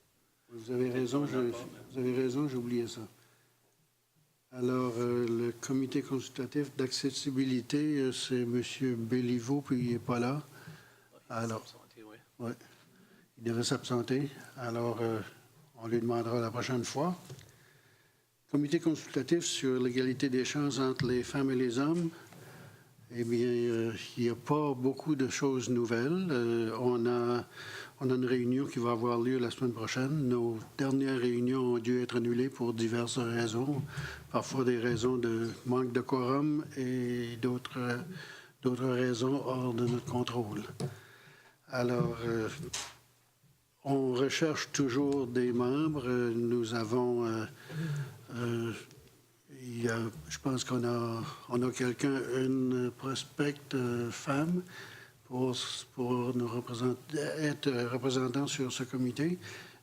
Vous avez raison, j'ai oublié ça. Alors, le comité consultatif d'accessibilité, c'est M. Béliveau, puis il n'est pas là. Alors, ouais, il devait s'absenter. Alors, on lui demandera la prochaine fois. Comité consultatif sur l'égalité des chances entre les femmes et les hommes. Eh bien, il n'y a pas beaucoup de choses nouvelles. On a une réunion qui va avoir lieu la semaine prochaine. Nos dernières réunions ont dû être annulées pour diverses raisons, parfois des raisons de manque de quorum et d'autres raisons hors de notre contrôle. Alors, on recherche toujours des membres. Nous avons... je pense qu'on a une prospecte femme pour nous être représentant sur ce comité.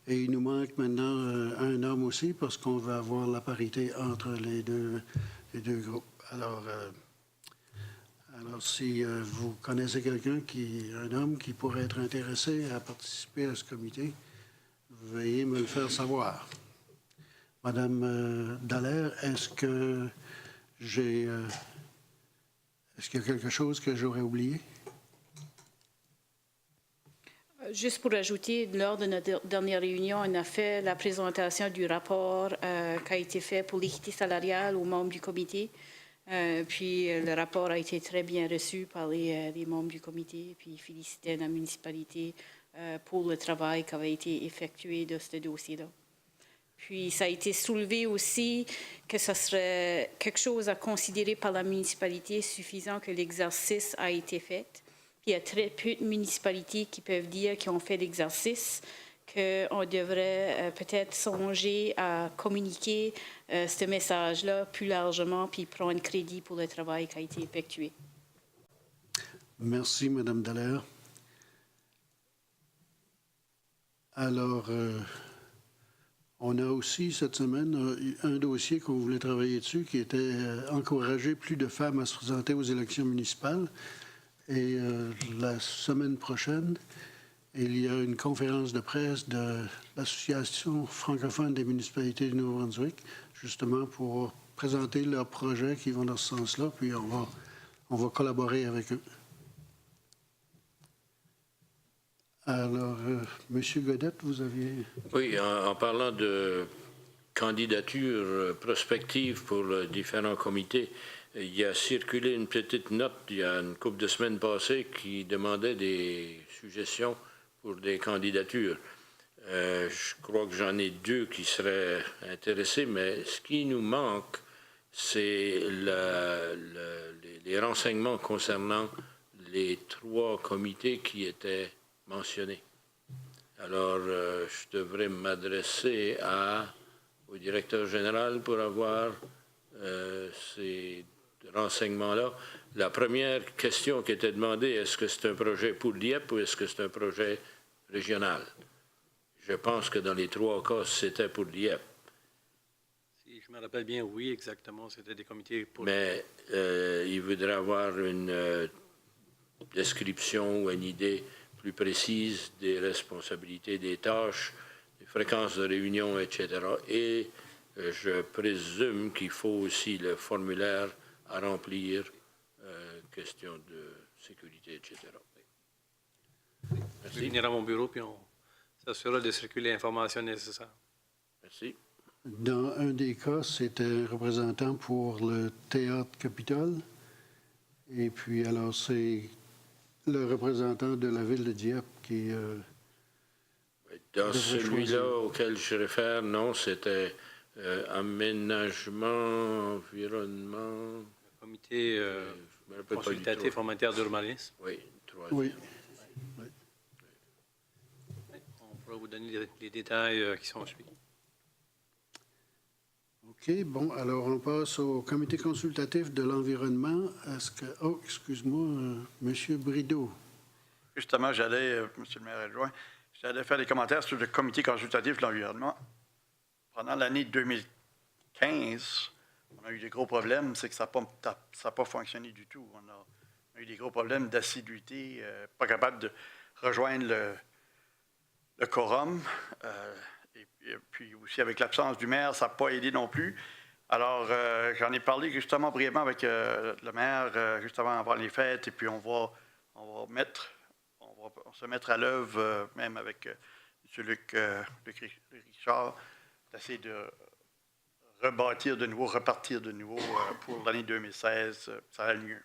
Et il nous manque maintenant un homme aussi parce qu'on va avoir la parité entre les deux groupes. Alors si vous connaissez un homme qui pourrait être intéressé à participer à ce comité, veuillez me le faire savoir. Madame Dallaire, est-ce qu'il y a quelque chose que j'aurais oublié? Juste pour ajouter, lors de notre dernière réunion, on a fait la présentation du rapport qui a été fait pour l'équité salariale aux membres du comité. Puis le rapport a été très bien reçu par les membres du comité, puis féliciter la municipalité pour le travail qui avait été effectué de ce dossier-là. Puis ça a été soulevé aussi que ce serait quelque chose à considérer par la municipalité suffisant que l'exercice a été fait. Puis il y a très peu de municipalités qui peuvent dire qu'ils ont fait l'exercice, qu'on devrait peut-être songer à communiquer ce message-là plus largement puis prendre crédit pour le travail qui a été effectué. Merci, Mme Dallaire. Alors, on a aussi cette semaine un dossier qu'on voulait travailler dessus qui était encourager plus de femmes à se présenter aux élections municipales. Et la semaine prochaine, il y a une conférence de presse de l'Association francophone des municipalités du Nouveau-Brunswick, justement pour présenter leurs projets qui vont dans ce sens-là, puis on va collaborer avec eux. Alors, M. Godette, vous aviez... Oui, en parlant de candidature prospective pour différents comités, il y a circulé une petite note il y a une couple de semaines passées qui demandait des suggestions pour des candidatures. Je crois que j'en ai 2 qui seraient intéressés, mais ce qui nous manque, c'est les renseignements concernant les 3 comités qui étaient mentionnés. Alors, je devrais m'adresser au directeur général pour avoir ces renseignements-là. La première question qui était demandée, est-ce que c'est un projet pour Dieppe ou est-ce que c'est un projet régional? Je pense que dans les 3 cas, c'était pour Dieppe. Si je me rappelle bien, oui, exactement, c'était des comités pour... Mais il voudrait avoir une description ou une idée plus précise des responsabilités, des tâches, des fréquences de réunion, etc. Et je présume qu'il faut aussi le formulaire à remplir, question de sécurité, etc. Je vais venir à mon bureau, puis on s'assurera de circuler l'information nécessaire. Merci. Dans un des cas, c'était un représentant pour le Théâtre Capitole. Et puis, alors, c'est le représentant de la ville de Dieppe qui... Dans celui-là auquel je réfère, non, c'était aménagement, environnement... Comité consultatif en matière d'urbanisme. Oui, 3e. Oui. On pourra vous donner les détails qui sont suivis. OK, bon, alors on passe au comité consultatif de l'environnement. Est-ce que... Oh, excuse-moi, M. Brideau. Justement, j'allais, M. le maire adjoint, j'allais faire des commentaires sur le comité consultatif de l'environnement. Pendant l'année 2015, on a eu des gros problèmes, c'est que ça n'a pas fonctionné du tout. On a eu des gros problèmes d'assiduité, pas capable de rejoindre le quorum. Et puis aussi avec l'absence du maire, ça n'a pas aidé non plus. Alors, j'en ai parlé justement brièvement avec le maire, justement avant les fêtes, et puis on va se mettre à l'œuvre, même avec M. Luc Richard, d'essayer de repartir de nouveau pour l'année 2016, ça va mieux.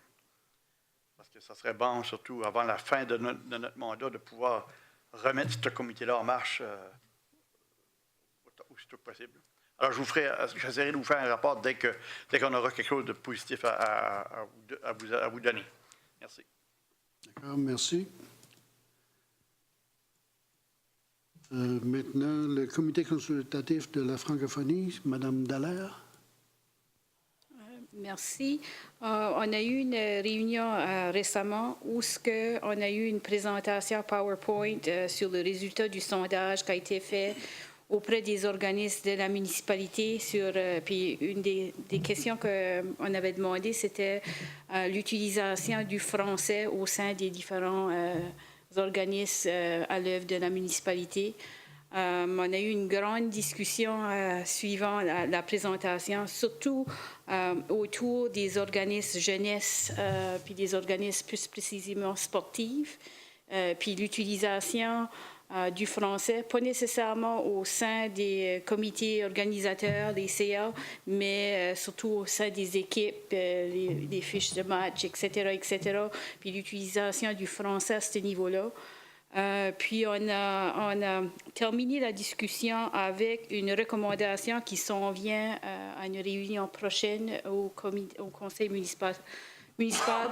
parce que ça serait bon, surtout avant la fin de notre mandat, de pouvoir remettre ce comité-là en marche aussitôt que possible. Alors, j'essaierai de vous faire un rapport dès qu'on aura quelque chose de positif à vous donner. Merci. D'accord, merci. Maintenant, le comité consultatif de la francophonie, Mme Dallaire. Merci. On a eu une réunion récemment où on a eu une présentation PowerPoint sur le résultat du sondage qui a été fait auprès des organismes de la municipalité. Puis une des questions qu'on avait demandées, c'était l'utilisation du français au sein des différents organismes à l'œuvre de la municipalité. On a eu une grande discussion suivant la présentation, surtout autour des organismes jeunesse, puis des organismes plus précisément sportifs, puis l'utilisation du français, pas nécessairement au sein des comités organisateurs, des CA, mais surtout au sein des équipes, des fiches de match, etc., puis l'utilisation du français à ce niveau-là. Puis on a terminé la discussion avec une recommandation qui s'en vient à une réunion prochaine au conseil municipal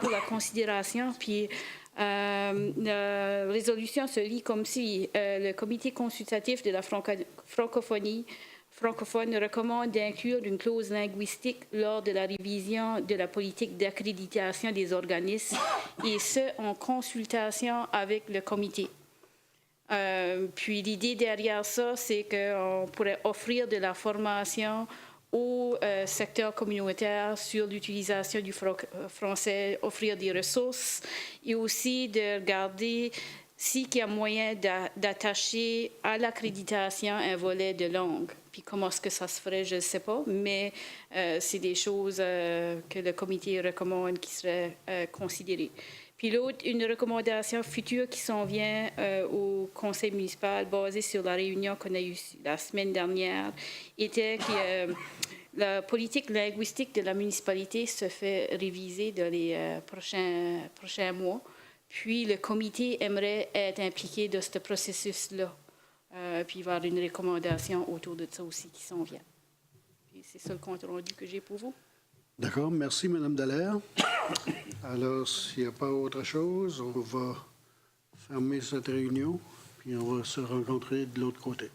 pour la considération. Puis la résolution se lit comme si le comité consultatif de la francophonie francophone recommande d'inclure une clause linguistique lors de la révision de la politique d'accréditation des organismes, et ce, en consultation avec le comité. Puis l'idée derrière ça, c'est qu'on pourrait offrir de la formation au secteur communautaire sur l'utilisation du français, offrir des ressources, et aussi de regarder s'il y a moyen d'attacher à l'accréditation un volet de langue. Puis comment est-ce que ça se ferait, je ne sais pas, mais c'est des choses que le comité recommande qui seraient considérées. Puis l'autre, une recommandation future qui s'en vient au conseil municipal, basée sur la réunion qu'on a eue la semaine dernière, était que la politique linguistique de la municipalité se fait réviser dans les prochains mois. Puis le comité aimerait être impliqué dans ce processus-là. Puis il va y avoir une recommandation autour de ça aussi qui s'en vient. Puis c'est ça le compte rendu que j'ai pour vous. D'accord, merci, Mme Dallaire. Alors, s'il n'y a pas autre chose, on va fermer cette réunion, puis on va se rencontrer de l'autre côté.